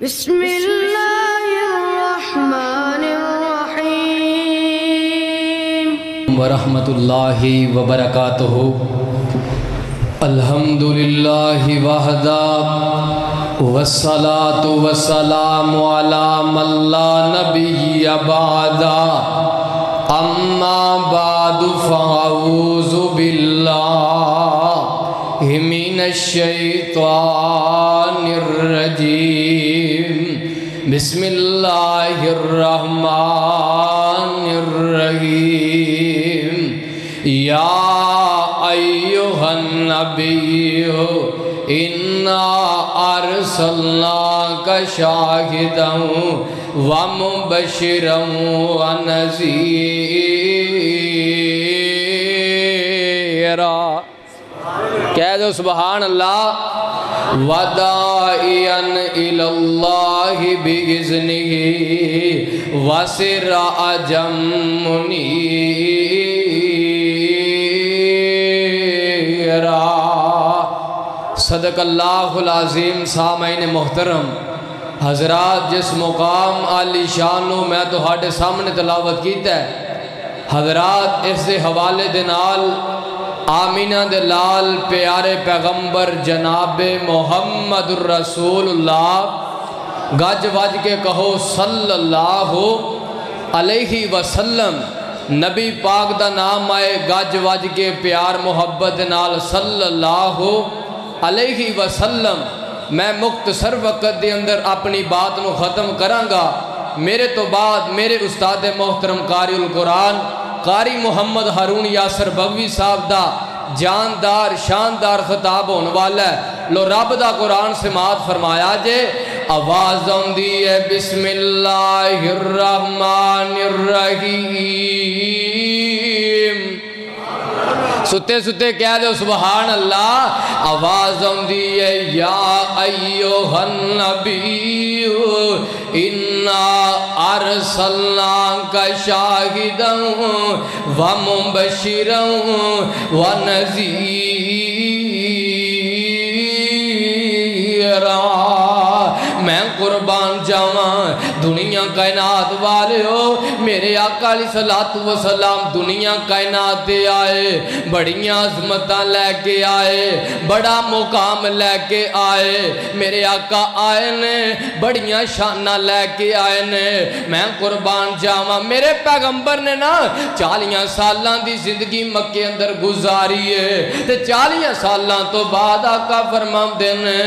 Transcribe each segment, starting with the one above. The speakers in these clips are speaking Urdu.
بسم اللہ الرحمن الرحیم ورحمۃ اللہ وبرکاتہ۔ الحمدللہ وحدہ والصلاة والسلام علی من لا نبی بعدہ، اما بعد فاعوذ باللہ من الشیطان الرجیم، بسم اللہ الرحمن الرحیم۔ یا ایہا النبی انا ارسلناک شاہدا ومبشرا ونذیرا، کہہ دو سبحان اللہ۔ وداعیا الی اللہ باذنہ وسراجا منیرا۔ صدق اللہ العظیم۔ سامعین محترم حضرات، جس مقام عالی شانو میں تہاڈے سامنے تلاوت کیتا ہے، حضرات اس دے حوالے دے نال آمینہ دے لال پیارے پیغمبر جناب محمد الرسول اللہ، گج وج کے کہو صلی اللہ علیہ وسلم۔ نبی پاک دا نام آئے گج وج کے پیار محبت نال صلی اللہ علیہ وسلم۔ میں مختصر وقت دے اندر اپنی بات نو ختم کرانگا۔ میرے تو بعد میرے استاد محترم قاری القرآن قاری محمد ہارون یاسر بغوی صاحب دا جاندار شاندار خطاب ہونے والا ہے۔ لو رب دا قرآن سماعت فرمایا جے۔ آواز آندی ہے بسم اللہ الرحمن الرحیم۔ ستے ستے کہہ دو سبحان اللہ۔ آواز آندی ہے یا ایہا النبی انا ارسلناک شاہدا ومبشرا ونذیرا۔ میں قربان جاواں دنیا کائنات والے ہو، میرے آقا علیہ الصلوۃ والسلام دنیا کائنات دے آئے، بڑیاں عظمتاں لے کے آئے، بڑا مقام لے کے آئے۔ میرے آقا آئے نے بڑیاں شاناں لے کے آئے نے۔ میں قربان جاواں میرے پیغمبر نے نا 40 سالاں دی زندگی مکے اندر گزاری ہے، تے 40 سالاں تو بعد آقا فرماندے نے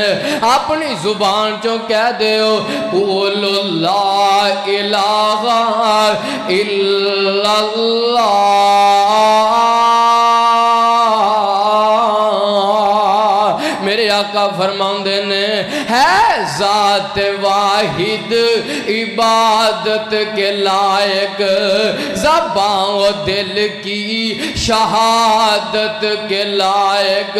اپنی زبان چوں کہہ دیو قولوا لا الہ الا اللہ۔ میرے آقا فرماندے نے ہے ذات واحد عبادت کے لائق، زبان و دل کی شہادت کے لائق۔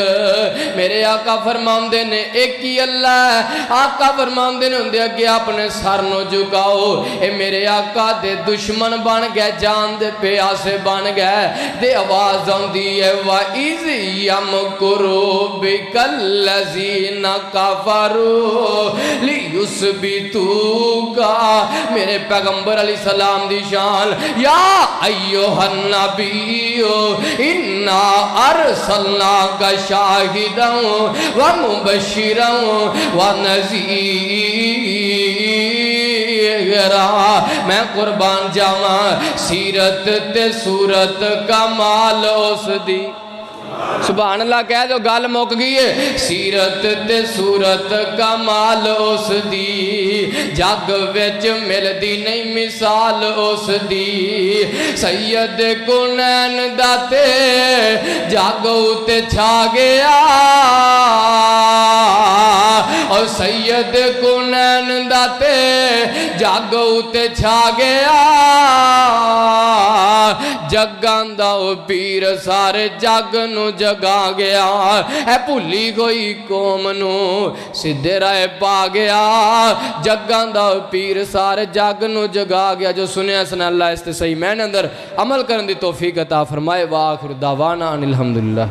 میرے آقا فرماندے نے ایک ہی اللہ ہے۔ آقا فرماندے نے اندے اگے اپنے سر نو جھکاؤ۔ اے میرے آقا دے دشمن بن گئے، جان دے پیاسے بن گئے۔ دے آواز آندی ہے وَإِذْ يَمْكُرُوا بِكَ الَّذِينَ كَفَرُوا لِيُثْبِتُوكَ۔ میرے پیغمبر علیہ السلام دی شان یا ایہا النبی انا ارسلناک شاہدا ومبشرا ونذیرا۔ میں قربان جاواں سیرت تے صورت کمال اس دی، سبحان اللہ کہہ دو گل مک گئی ہے۔ سیرت تے صورت کمال اس دی، جگ وچ ملدی نہیں مثال اس دی۔ سید کونین دا تے جگ اُتے چھا گیا، اور سید کونین دا تے جگ اُتے چھا گیا۔ جگاں دا او پیر سارے جگ نو جگا گیا، اے بھلی کوئی قوم نو سدھے راہ پا گیا۔ جگاں دا او پیر سارے جگ نو جگا گیا۔ جو سنیا سنا اللہ اس تے صحیح میں نے اندر عمل کرن دی توفیق عطا فرمائے۔ وآخر دعوانا ان الحمدللہ۔